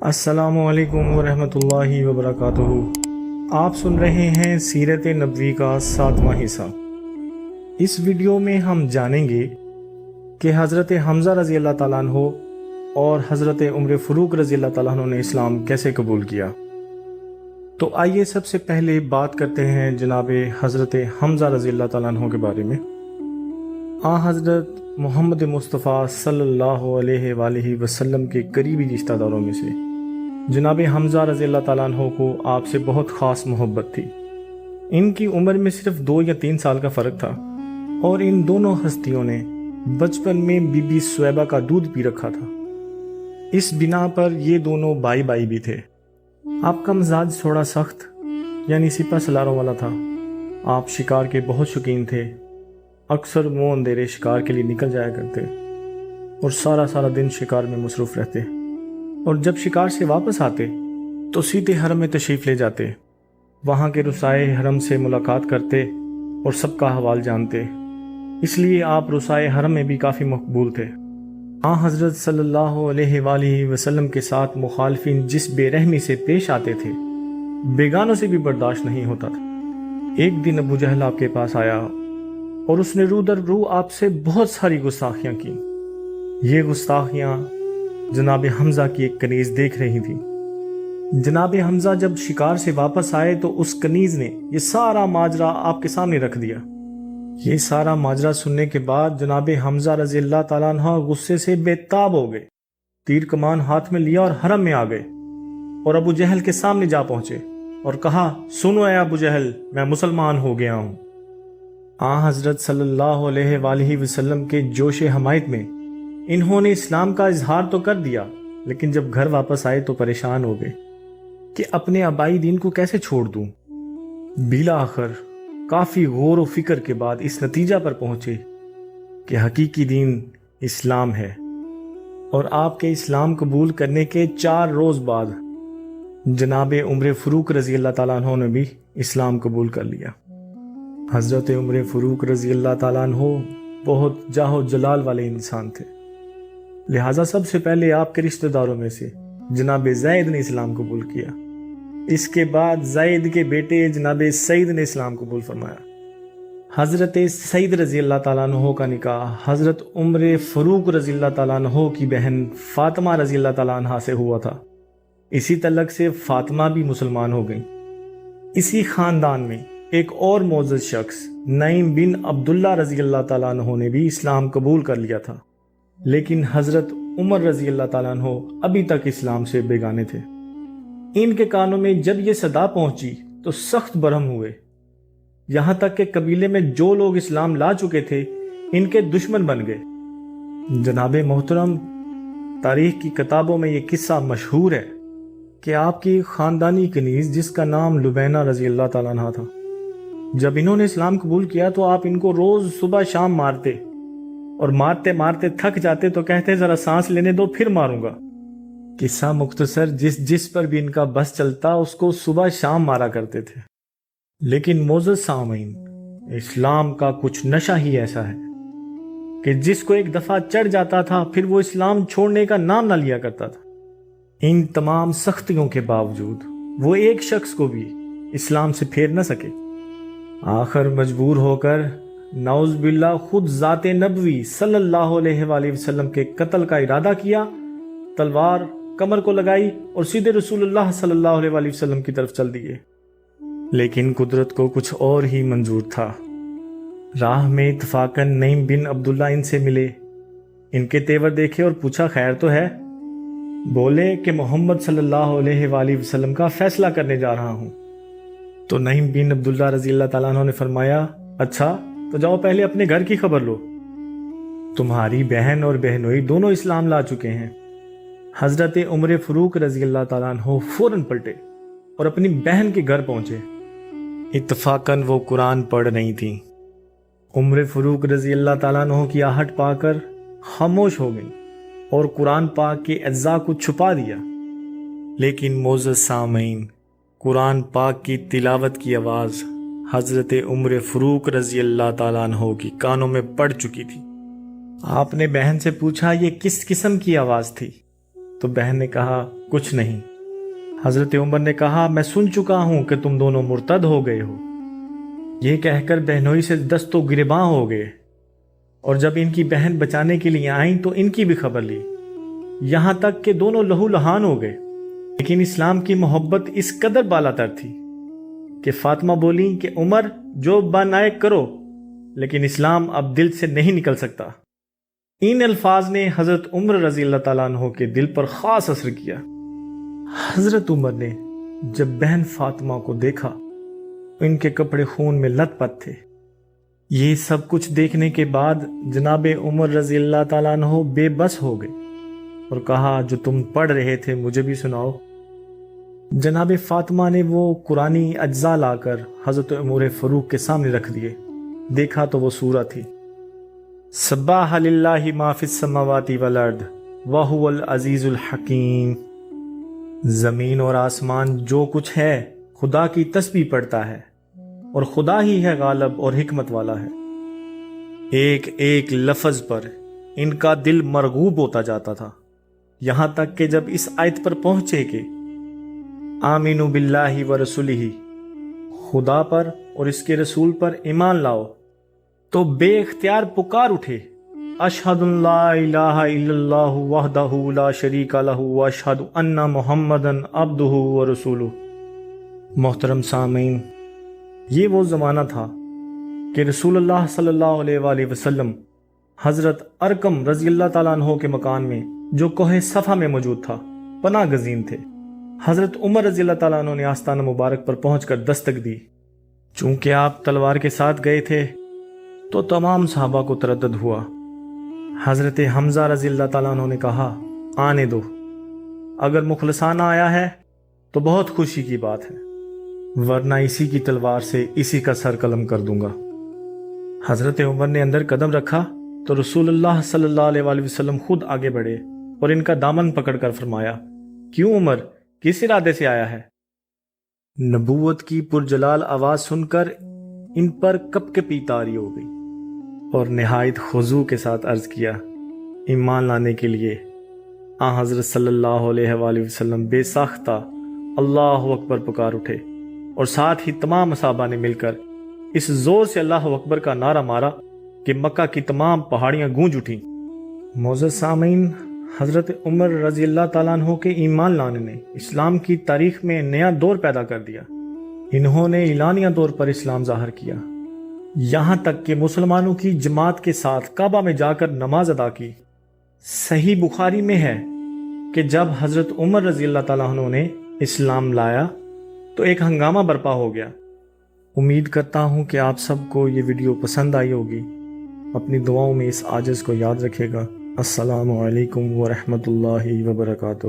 अस्सलाम वालेकुम वरहमतुल्लाहि वबरकातुहू। आप सुन रहे हैं सीरत नबवी का 7वां हिस्सा। इस वीडियो में हम जानेंगे कि हज़रत हमज़ा रज़ी अल्लाह ताला अन्हो और हज़रत उमर फ़ारूक रज़ी अल्लाह ताला अन्हो ने इस्लाम कैसे कबूल किया। तो आइए सबसे पहले बात करते हैं जनाब हज़रत हमज़ा रज़ी अल्लाह ताला अन्हो के बारे में। हज़रत मोहम्मद मुस्तफ़ा सल्लल्लाहु अलैहि वसल्लम के करीबी रिश्तेदारों में से जनाब हमज़ा रज़ी अल्लाह ताला अन्हो को आपसे बहुत ख़ास मोहब्बत थी। इनकी उम्र में सिर्फ 2 या 3 साल का फ़र्क था और इन दोनों हस्तियों ने बचपन में बीबी सुवैबा का दूध पी रखा था। इस बिना पर ये दोनों भाई भाई भी थे। आपका मिजाज थोड़ा सख्त यानी सिपा सलारों वाला था। आप शिकार के बहुत शौकीन थे। अक्सर मुँह अंधेरे शिकार के लिए निकल जाया करते और सारा दिन शिकार में मसरूफ़ रहते, और जब शिकार से वापस आते तो सीधे हरम में तशरीफ़ ले जाते। वहाँ के रुसाए हरम से मुलाकात करते और सबका हवाल जानते, इसलिए आप रुसाए हरम में भी काफ़ी मकबूल थे। हज़रत सल्लल्लाहु अलैहि वसल्लम के साथ मुखालफिन जिस बेरहमी से पेश आते थे, बेगानों से भी बर्दाश्त नहीं होता था। एक दिन अबू जहल आपके पास आया और उसने रू दर रू आपसे बहुत सारी गुस्ताखियाँ की। ये गुस्ताखियाँ जनाब हमज़ा की एक कनीज़ देख रही थी। जनाब हमज़ा जब शिकार से वापस आए तो उस कनीज़ ने ये सारा माजरा आपके सामने रख दिया। ये सारा माजरा सुनने के बाद जनाब हमज़ा रज़ी अल्लाह ताला अन्हु गुस्से से बेताब हो गए। तीर कमान हाथ में लिया और हरम में आ गए और अबू जहल के सामने जा पहुंचे और कहा, सुनो ऐ अबू जहल, मैं मुसलमान हो गया हूँ। हज़रत सल्लल्लाहु अलैहि वसल्लम के जोश हमायत में इन्होंने इस्लाम का इजहार तो कर दिया, लेकिन जब घर वापस आए तो परेशान हो गए कि अपने आबाई दीन को कैसे छोड़ दूं। बिला आखिर काफ़ी गौर व फिक्र के बाद इस नतीजा पर पहुंचे कि हकीकी दीन इस्लाम है। और आपके इस्लाम कबूल करने के 4 रोज़ बाद जनाब उमर फ़ारूक रज़ी अल्लाह ताला अन्हो ने भी इस्लाम कबूल कर लिया। हज़रत उमर फ़ारूक रज़ी अल्लाह ताला अन्हो बहुत जाहो जलाल वाले इंसान थे, लिहाजा सबसे पहले आपके रिश्तेदारों में से जनाब ज़ैद ने इस्लाम कबूल किया। इसके बाद ज़ैद के बेटे जनाब सईद ने इस्लाम कबूल फरमाया। हज़रत सईद रज़ी अल्लाह ताला अन्हो का निकाह हज़रत उमर फ़ारूक रज़ी अल्लाह ताला अन्हो की बहन फ़ातिमा रज़ी अल्लाह ताला अन्हा से हुआ था। इसी तलक से फ़ातिमा भी मुसलमान हो गई। इसी ख़ानदान में एक और मोअज़्ज़ज़ शख्स नईम बिन अब्दुल्ला रज़ी अल्लाह ताला अन्हो ने भी इस्लाम कबूल कर लिया था, लेकिन हज़रत उमर रज़ी अल्लाह ताला अन्हो अभी तक इस्लाम से बेगाने थे। इनके कानों में जब ये सदा पहुंची तो सख्त बरहम हुए, यहाँ तक कि कबीले में जो लोग इस्लाम ला चुके थे इनके दुश्मन बन गए। जनाब मोहतरम, तारीख की किताबों में ये किस्सा मशहूर है कि आपकी ख़ानदानी कनीज़ जिसका नाम लुबैना रज़ी अल्लाह ताला अन्हा था, जब इन्होंने इस्लाम कबूल किया तो आप इनको रोज़ सुबह शाम मारते और मारते मारते थक जाते तो कहते ज़रा सांस लेने दो फिर मारूंगा। किस्सा मुख्तसर, जिस पर भी इनका बस चलता उसको सुबह शाम मारा करते थे। लेकिन मोअज़्ज़ज़ सामीन, इस्लाम का कुछ नशा ही ऐसा है कि जिसको एक दफ़ा चढ़ जाता था फिर वो इस्लाम छोड़ने का नाम ना लिया करता था। इन तमाम सख्तियों के बावजूद वो एक शख्स को भी इस्लाम से फेर न सके। आखिर मजबूर होकर नाउज़ बिल्लाह खुद ज़ाते नबवी सल्लल्लाहु अलैहि वसल्लम के कत्ल का इरादा किया, तलवार कमर को लगाई और सीधे रसूलुल्लाह सल्लल्लाहु अलैहि वसल्लम की तरफ चल दिए। लेकिन कुदरत को कुछ और ही मंजूर था। राह में इत्तफाकन नईम बिन अब्दुल्ला इनसे मिले, इनके तेवर देखे और पूछा, खैर तो है? बोले कि मोहम्मद सल्लल्लाहु अलैहि वसल्लम का फैसला करने जा रहा हूँ। तो नईम बिन अब्दुल्ला रज़ी अल्लाह ताला अन्हु ने फरमाया, अच्छा तो जाओ पहले अपने घर की खबर लो, तुम्हारी बहन और बहनोई दोनों इस्लाम ला चुके हैं। हज़रत उमर फ़ारूक रज़ी अल्लाह ताला अन्हु फौरन पलटे और अपनी बहन के घर पहुंचे। इत्तफाकन वो कुरान पढ़ रही थी। उमर फ़ारूक रज़ी अल्लाह ताला अन्हु की आहट पाकर खामोश हो गई और कुरान पाक के अज्जा को छुपा दिया। लेकिन मोअज़्ज़ज़ सामीन, कुरान पाक की तिलावत की आवाज़ हज़रत उमर फ़ारूक रज़ी अल्लाह ताला अन्हु की कानों में पड़ चुकी थी। आपने बहन से पूछा, ये किस किस्म की आवाज़ थी? تو بہن نے کہا کچھ نہیں۔ حضرت عمر نے کہا میں سن چکا ہوں کہ تم دونوں مرتد ہو گئے ہو۔ یہ کہہ کر بہنوئی سے دست و گریباں ہو گئے، اور جب ان کی بہن بچانے کے لیے آئیں تو ان کی بھی خبر لی، یہاں تک کہ دونوں لہو لہان ہو گئے۔ لیکن اسلام کی محبت اس قدر بالا تر تھی کہ فاطمہ بولیں کہ عمر جو بن آئے کرو، لیکن اسلام اب دل سے نہیں نکل سکتا۔ ان الفاظ نے حضرت عمر رضی اللہ تعالیٰ عنہ کے دل پر خاص اثر کیا۔ حضرت عمر نے جب بہن فاطمہ کو دیکھا، ان کے کپڑے خون میں لت پت تھے۔ یہ سب کچھ دیکھنے کے بعد جناب عمر رضی اللہ تعالیٰ عنہ بے بس ہو گئے اور کہا جو تم پڑھ رہے تھے مجھے بھی سناؤ۔ جناب فاطمہ نے وہ قرآنی اجزاء لا کر حضرت عمر فاروق کے سامنے رکھ دیے۔ دیکھا تو وہ سورہ تھی، سبح للہ ما فی السماوات والارض وہو العزیز الحکیم۔ زمین اور آسمان جو کچھ ہے خدا کی تسبیح پڑھتا ہے، اور خدا ہی ہے غالب اور حکمت والا ہے۔ ایک ایک لفظ پر ان کا دل مرغوب ہوتا جاتا تھا، یہاں تک کہ جب اس آیت پر پہنچے کہ آمینو باللہ و رسولہ، خدا پر اور اس کے رسول پر ایمان لاؤ، تو بے اختیار پکار اٹھے، اشہد ان لا الہ الا اللہ وحدہ لا شریک لہ واشہد ان محمدا عبدہ ورسولہ۔ محترم سامعین، یہ وہ زمانہ تھا کہ رسول اللہ صلی اللہ علیہ وآلہ وسلم حضرت ارقم رضی اللہ تعالیٰ عنہ کے مکان میں جو کوہ صفا میں موجود تھا پناہ گزین تھے۔ حضرت عمر رضی اللہ تعالیٰ عنہ نے آستانہ مبارک پر پہنچ کر دستک دی۔ چونکہ آپ تلوار کے ساتھ گئے تھے تو تمام صحابہ کو تردد ہوا۔ حضرت حمزہ رضی اللہ تعالیٰ عنہ نے کہا آنے دو، اگر مخلصانہ آیا ہے تو بہت خوشی کی بات ہے، ورنہ اسی کی تلوار سے اسی کا سر قلم کر دوں گا۔ حضرت عمر نے اندر قدم رکھا تو رسول اللہ صلی اللہ علیہ وآلہ وسلم خود آگے بڑھے اور ان کا دامن پکڑ کر فرمایا، کیوں عمر، کس ارادے سے آیا ہے؟ نبوت کی پرجلال آواز سن کر ان پر کپ کپی طاری ہو گئی اور نہایت خضوع کے ساتھ عرض کیا، ایمان لانے کے لیے۔ حضرت صلی اللہ علیہ وآلہ وسلم بے ساختہ اللہ اکبر پکار اٹھے، اور ساتھ ہی تمام صحابہ نے مل کر اس زور سے اللہ اکبر کا نعرہ مارا کہ مکہ کی تمام پہاڑیاں گونج اٹھیں۔ معزز سامعین، حضرت عمر رضی اللہ تعالیٰ عنہ کے ایمان لانے نے اسلام کی تاریخ میں نیا دور پیدا کر دیا۔ انہوں نے اعلانیہ طور پر اسلام ظاہر کیا، یہاں تک کہ مسلمانوں کی جماعت کے ساتھ کعبہ میں جا کر نماز ادا کی۔ صحیح بخاری میں ہے کہ جب حضرت عمر رضی اللہ تعالیٰ عنہ نے اسلام لایا تو ایک ہنگامہ برپا ہو گیا۔ امید کرتا ہوں کہ آپ سب کو یہ ویڈیو پسند آئی ہوگی۔ اپنی دعاؤں میں اس عاجز کو یاد رکھے گا۔ السلام علیکم ورحمۃ اللہ وبرکاتہ۔